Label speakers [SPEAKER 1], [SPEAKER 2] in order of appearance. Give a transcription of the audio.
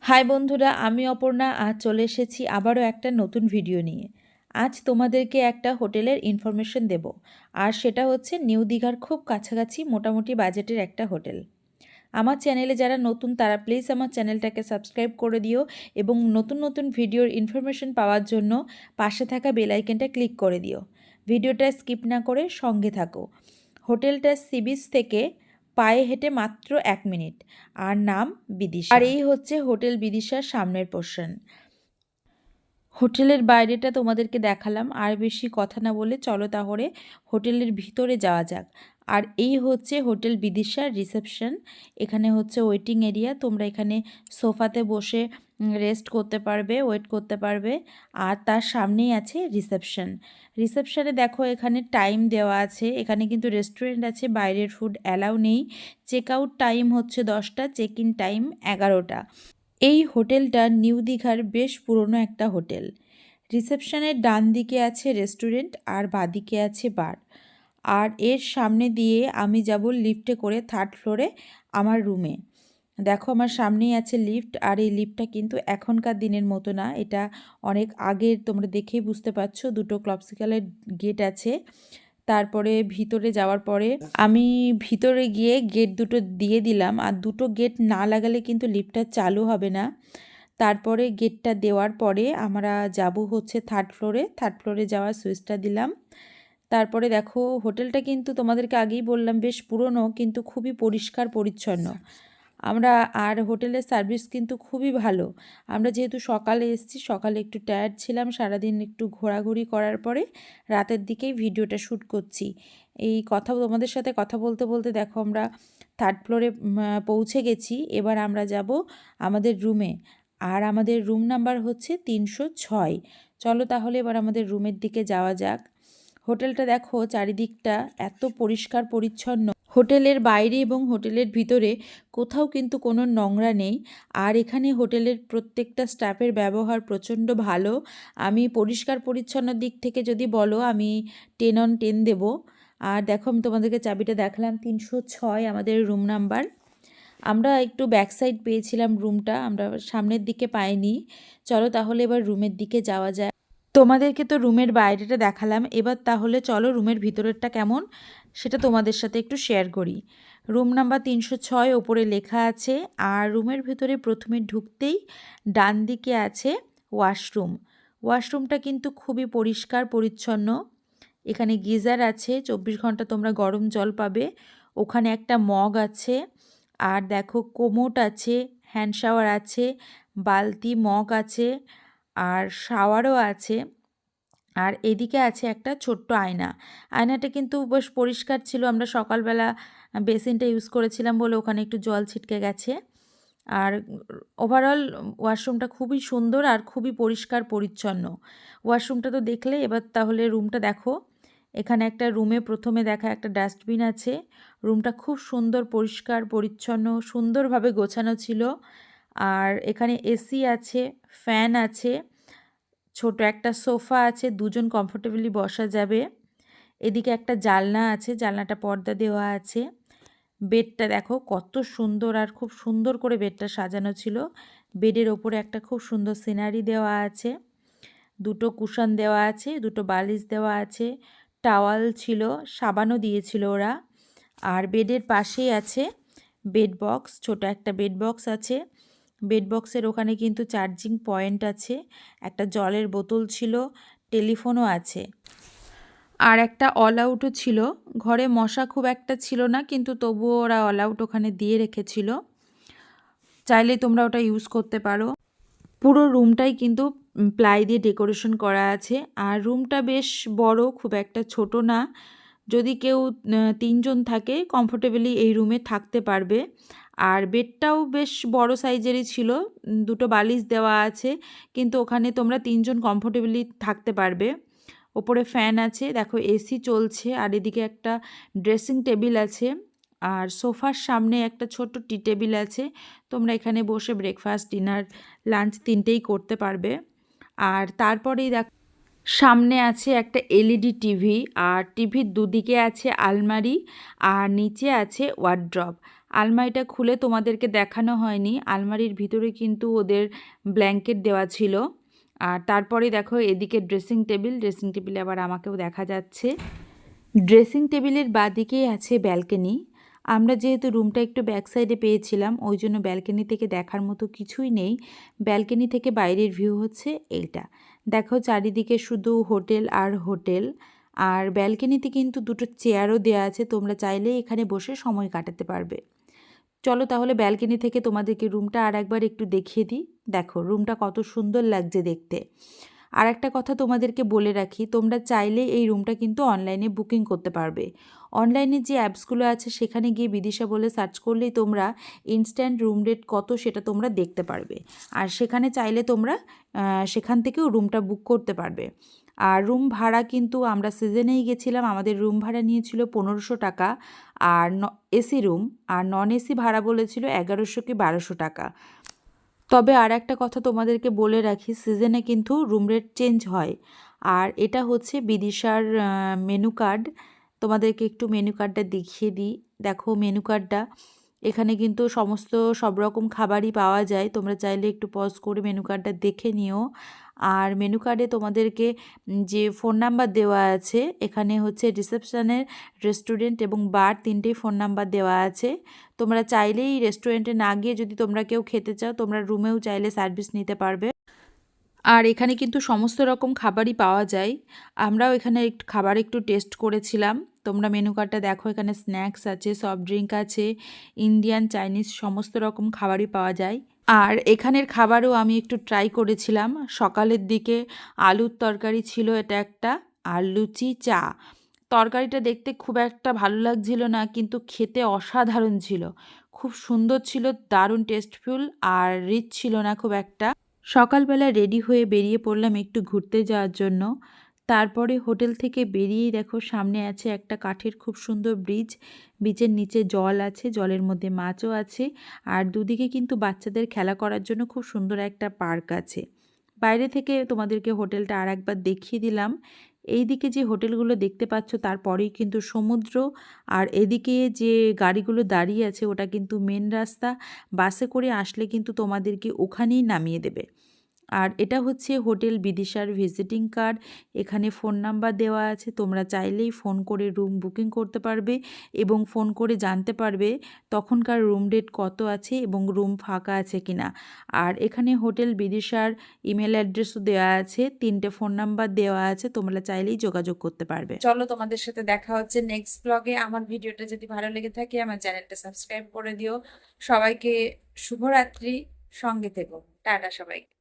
[SPEAKER 1] High বন্ধুরা, আমি অপর্ণা আজ চলে এসেছি আবারও একটা নতুন ভিডিও নিয়ে। আজ তোমাদেরকে একটা হোটেলের ইনফরমেশন দেব, আর সেটা হচ্ছে নিউ দীঘার খুব কাছাকাছি মোটামুটি বাজেটের একটা হোটেল। আমার চ্যানেলে যারা নতুন তারা প্লিজ আমার চ্যানেলটাকে সাবস্ক্রাইব করে দিও এবং নতুন নতুন ভিডিওর ইনফরমেশন পাওয়ার জন্য পাশে থাকা বেল আইকনটা ক্লিক করে দিও। ভিডিওটা স্কিপ না করে সঙ্গে থাকো। হোটেলটা সি বিচ থেকে পায়ে হেঁটে মাত্র 1 মিনিট, আর নাম বিদিশা। আর এই হচ্ছে হোটেল বিদিশার সামনের পোর্শন। হোটেলের বাইরেটা তোমাদেরকে দেখালাম, আর বেশি কথা না বলে চলো তাহলে হোটেলের ভিতরে যাওয়া যাক। আর এই হচ্ছে হোটেল বিদিশার রিসেপশন। এখানে হচ্ছে ওয়েটিং এরিয়া, তোমরা এখানে সোফাতে বসে রেস্ট করতে পারবে, ওয়েট করতে পারবে। আর তার সামনেই আছে রিসেপশন। রিসেপশনে দেখো এখানে টাইম দেওয়া আছে, এখানে কিন্তু রেস্টুরেন্ট আছে, বাইরের ফুড অ্যালাউ নেই। চেক আউট টাইম হচ্ছে 10টা, চেক ইন টাইম 11টা। এই হোটেলটা নিউ দীঘার বেশ পুরনো একটা হোটেল। রিসেপশনের ডান দিকে আছে রেস্টুরেন্ট আর বাঁদিকে আছে বার। আর এর সামনে দিয়ে আমি যাব লিফটে করে 3rd ফ্লোরে আমার রুমে। দেখো আমার সামনেই আছে লিফট, আর এই লিফটটা কিন্তু এখনকার দিনের মতো না, এটা অনেক আগের, তোমরা দেখেই বুঝতে পারছো। দুটো ক্লপসিক্যালের গেট আছে। তারপরে ভিতরে যাওয়ার পরে আমি ভিতরে গিয়ে গেট দুটো দিয়ে দিলাম, আর দুটো গেট না লাগালে কিন্তু লিফটটা চালু হবে না। তারপরে গেটটা দেওয়ার পরে আমরা যাব হচ্ছে 3rd ফ্লোরে। 3rd ফ্লোরে যাওয়ার সুইচটা দিলাম। তারপরে দেখো হোটেলটা কিন্তু তোমাদেরকে আগেই বললাম বেশ পুরনো, কিন্তু খুবই পরিষ্কার পরিচ্ছন্ন। আর হোটেলের সার্ভিস কিন্তু খুবই ভালো। আমরা যেহেতু সকালে এসেছি, সকালে একটু টায়ার্ড ছিলাম, সারাদিন একটু ঘোরাঘুরি করার পরে রাতের দিকেই ভিডিওটা শ্যুট করছি। এই কথা তোমাদের সাথে কথা বলতে বলতে দেখো আমরা 3rd ফ্লোরে পৌঁছে গেছি। এবার আমরা যাব আমাদের রুমে, আর আমাদের রুম নাম্বার হচ্ছে 306। চলো তাহলে এবার আমাদের রুমের দিকে যাওয়া যাক। হোটেলটা দেখো চারিদিকটা এত পরিষ্কার পরিচ্ছন্ন। হোটেলের বাইরে এবং হোটেলের ভিতরে কোথাও কিন্তু কোনো নোংরা নেই। আর এখানে হোটেলের প্রত্যেকটা স্টাফের ব্যবহার প্রচণ্ড ভালো। আমি পরিষ্কার পরিচ্ছন্ন দিক থেকে যদি বলো, আমি 10 on 10 দেবো। আর দেখো আমি তোমাদেরকে চাবিটা দেখালাম, 306 আমাদের রুম নাম্বার। আমরা একটু ব্যাক সাইড পেয়েছিলাম রুমটা, আমরা সামনের দিকে পাইনি। চলো তাহলে এবার রুমের দিকে যাওয়া যায়। তোমাদেরকে তো রুমের বাইরেটা দেখালাম, এবার তাহলে চলো রুমের ভিতরেরটা কেমন সেটা তোমাদের সাথে একটু শেয়ার করি। রুম নাম্বার 306 ওপরে লেখা আছে। আর রুমের ভিতরে প্রথমে ঢুকতেই ডান দিকে আছে ওয়াশরুম। ওয়াশরুমটা কিন্তু খুবই পরিষ্কার পরিচ্ছন্ন। এখানে গিজার আছে, 24 ঘন্টা তোমরা গরম জল পাবে। ওখানে একটা মগ আছে। আর দেখো কোমোট আছে, হ্যান্ড শাওয়ার আছে, বালতি, মগ আছে, আর শাওয়ারও আছে। আর এদিকে আছে একটা ছোট্ট আয়না। আয়নাটা কিন্তু বেশ পরিষ্কার ছিল, আমরা সকালবেলা বেসিনটা ইউজ করেছিলাম বলে ওখানে একটু জল ছিটকে গেছে। আর ওভারঅল ওয়াশরুমটা খুবই সুন্দর আর খুবই পরিষ্কার পরিচ্ছন্ন। ওয়াশরুমটা তো দেখলে, এবার তাহলে রুমটা দেখো। এখানে একটা রুমে প্রথমে দেখা একটা ডাস্টবিন আছে। রুমটা খুব সুন্দর পরিষ্কার পরিচ্ছন্ন, সুন্দরভাবে গোছানো ছিল। আর এখানে এসি আছে, ফ্যান আছে, ছোট একটা সোফা আছে, দুজন কমফোর্টেবলি বসা যাবে। এদিকে একটা জানলা আছে, জানলাটা পর্দা দেওয়া আছে। বেডটা দেখো কত সুন্দর, আর খুব সুন্দর করে বেডটা সাজানো ছিল। বেডের ওপরে একটা খুব সুন্দর সিনারি দেওয়া আছে, দুটো কুশন দেওয়া আছে, দুটো বালিশ দেওয়া আছে, টাওয়াল ছিল, সাবানও দিয়েছিল ওরা। আর বেডের পাশেই আছে বেড বক্স, ছোট একটা বেড বক্স আছে। বেড বক্সের ওখানে কিন্তু চার্জিং পয়েন্ট আছে, একটা জলের বোতল ছিল, টেলিফোনও আছে। আর একটা অল আউটও ছিল। ঘরে মশা খুব একটা ছিল না, কিন্তু তবুও ওরা অল আউট ওখানে দিয়ে রেখেছিল, চাইলে তোমরা ওটা ইউজ করতে পারো। পুরো রুমটাই কিন্তু প্লাই দিয়ে ডেকোরেশন করা আছে। আর রুমটা বেশ বড়, খুব একটা ছোট না। যদি কেউ 3 জন থাকে কমফোর্টেবলি এই রুমে থাকতে পারবে। আর বেডটাও বেশ বড় সাইজেরই ছিল, দুটো বালিশ দেওয়া আছে, কিন্তু ওখানে তোমরা 3 জন কমফোর্টেবলি থাকতে পারবে। ওপরে ফ্যান আছে, দেখো এসি চলছে। আর এদিকে একটা ড্রেসিং টেবিল আছে, আর সোফার সামনে একটা ছোট্ট টি টেবিল আছে। তোমরা এখানে বসে ব্রেকফাস্ট, ডিনার, লাঞ্চ তিনটেই করতে পারবে। আর তারপরেই দেখো সামনে আছে একটা এলইডি টিভি, আর টিভির দুদিকে আছে আলমারি, আর নিচে আছে ওয়ার্ড্রব। আলমারিটা খুলে তোমাদেরকে দেখানো হয়নি, আলমারির ভিতরে কিন্তু ওদের ব্ল্যাঙ্কেট দেওয়া ছিল। আর তারপরে দেখো এদিকে ড্রেসিং টেবিলে আবার আমাকেও দেখা যাচ্ছে। ড্রেসিং টেবিলের বাঁদিকেই আছে ব্যালকনি। আমরা যেহেতু রুমটা একটু ব্যাক সাইডে পেয়েছিলাম, ওই জন্য ব্যালকনি থেকে দেখার মতো কিছুই নেই। ব্যালকনি থেকে বাইরের ভিউ হচ্ছে এইটা। দেখো চারিদিকে শুধু হোটেল আর হোটেল। আর ব্যালকনিতে কিন্তু দুটো চেয়ারও দেওয়া আছে, তোমরা চাইলেই এখানে বসে সময় কাটাতে পারবে। চলো তাহলে ব্যালকনি থেকে তোমাদেরকে রুমটা আর একবার একটু দেখিয়ে দিই। দেখো রুমটা কত সুন্দর লাগছে দেখতে। আর একটা কথা তোমাদেরকে বলে রাখি, তোমরা চাইলে এই রুমটা কিন্তু অনলাইনে বুকিং করতে পারবে। অনলাইনে যে অ্যাপসগুলো আছে সেখানে গিয়ে বিদিশা বলে সার্চ করলেই তোমরা ইনস্ট্যান্ট রুম রেট কত সেটা তোমরা দেখতে পারবে। আর সেখানে চাইলে তোমরা সেখান থেকেও রুমটা বুক করতে পারবে। আর রুম ভাড়া কিন্তু আমরা সিজনেই গেছিলাম, আমাদের রুম ভাড়া নিয়েছিল 1500 টাকা। আর এসি রুম আর নন এসি ভাড়া বলেছিল 1100 কি 1200 টাকা। তবে আর একটা কথা তোমাদেরকে বলে রাখি, সিজনে কিন্তু রুম রেট চেঞ্জ হয়। আর এটা হচ্ছে বিদিশার মেনু কার্ড। তোমাদেরকে একটু মেনু কার্ডটা দেখিয়ে দিই। দেখো মেনু কার্ডটা, এখানে কিন্তু সব রকম খাবারই পাওয়া যায়। তোমরা চাইলে একটু পজ করে মেনু কার্ডটা দেখে নিও। আর মেনু কার্ডে তোমাদেরকে যে ফোন নাম্বার দেওয়া আছে, এখানে হচ্ছে রিসেপশনের, রেস্টুরেন্ট এবং বার তিনটেই ফোন নাম্বার দেওয়া আছে। তোমরা চাইলেই রেস্টুরেন্টে না গিয়ে যদি তোমরা কেউ খেতে চাও, তোমরা রুমেও চাইলে সার্ভিস নিতে পারবে। আর এখানে কিন্তু সমস্ত রকম খাবারই পাওয়া যায়। আমরাও এখানে খাবার একটু টেস্ট করেছিলাম। তোমরা মেনু কার্ডটা দেখো, এখানে স্ন্যাক্স আছে, সফট ড্রিঙ্ক আছে, ইন্ডিয়ান চাইনিজ সমস্ত রকম খাবারই পাওয়া যায়। আর এখানের খাবারও আমি একটু ট্রাই করেছিলাম। সকালের দিকে আলুর তরকারি ছিল এটা একটা, আর লুচি, চা। তরকারিটা দেখতে খুব একটা ভালো লাগছিল না, কিন্তু খেতে অসাধারণ ছিল। খুব সুন্দর ছিল, দারুণ টেস্টফুল, আর রিচ ছিল না খুব একটা। সকালবেলা রেডি হয়ে বেরিয়ে পড়লাম একটু ঘুরতে যাওয়ার জন্য। তারপরে হোটেল থেকে বেরিয়েই দেখো সামনে আছে একটা কাঠের খুব সুন্দর ব্রিজ। ব্রিজের নিচে জল আছে, জলের মধ্যে মাছও আছে। আর দুদিকে কিন্তু বাচ্চাদের খেলা করার জন্য খুব সুন্দর একটা পার্ক আছে। বাইরে থেকে তোমাদেরকে হোটেলটা আর একবার দেখিয়ে দিলাম। এই দিকে যে হোটেলগুলো দেখতে পাচ্ছ তারপরেই কিন্তু সমুদ্র। আর এদিকে যে গাড়িগুলো দাঁড়িয়ে আছে ওটা কিন্তু মেন রাস্তা। বাসে করে আসলে কিন্তু তোমাদেরকে ওখানেই নামিয়ে দেবে। আর এটা হচ্ছে হোটেল বিদিশার ভিজিটিং কার্ড। এখানে ফোন নাম্বার দেওয়া আছে, তোমরা চাইলেই ফোন করে রুম বুকিং করতে পারবে এবং ফোন করে জানতে পারবে তখনকার রুম রেট কত আছে এবং রুম ফাঁকা আছে কিনা। আর এখানে হোটেল বিদিশার ইমেল অ্যাড্রেসও দেওয়া আছে, 3টে ফোন নাম্বার দেওয়া আছে, তোমরা চাইলেই যোগাযোগ করতে পারবে।
[SPEAKER 2] চলো তোমাদের সাথে দেখা হচ্ছে নেক্সট ব্লগে। আমার ভিডিওটা যদি ভালো লেগে থাকে আমার চ্যানেলটা সাবস্ক্রাইব করে দিও। সবাইকে শুভরাত্রি, সঙ্গে থেকো। টাটা সবাইকে।